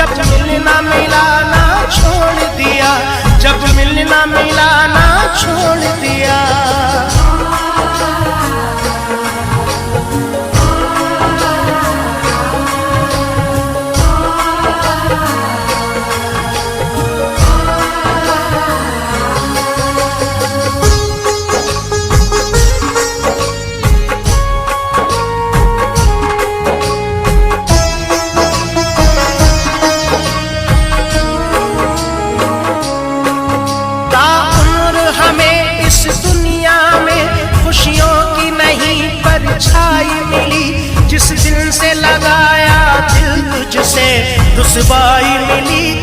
जब मिलना मिलाना छोड़ दिया, जब मिलना मिलाना छोड़ दिया। परछाई मिली जिस दिल से लगाया दिल तुझसे रुसवाई मिली।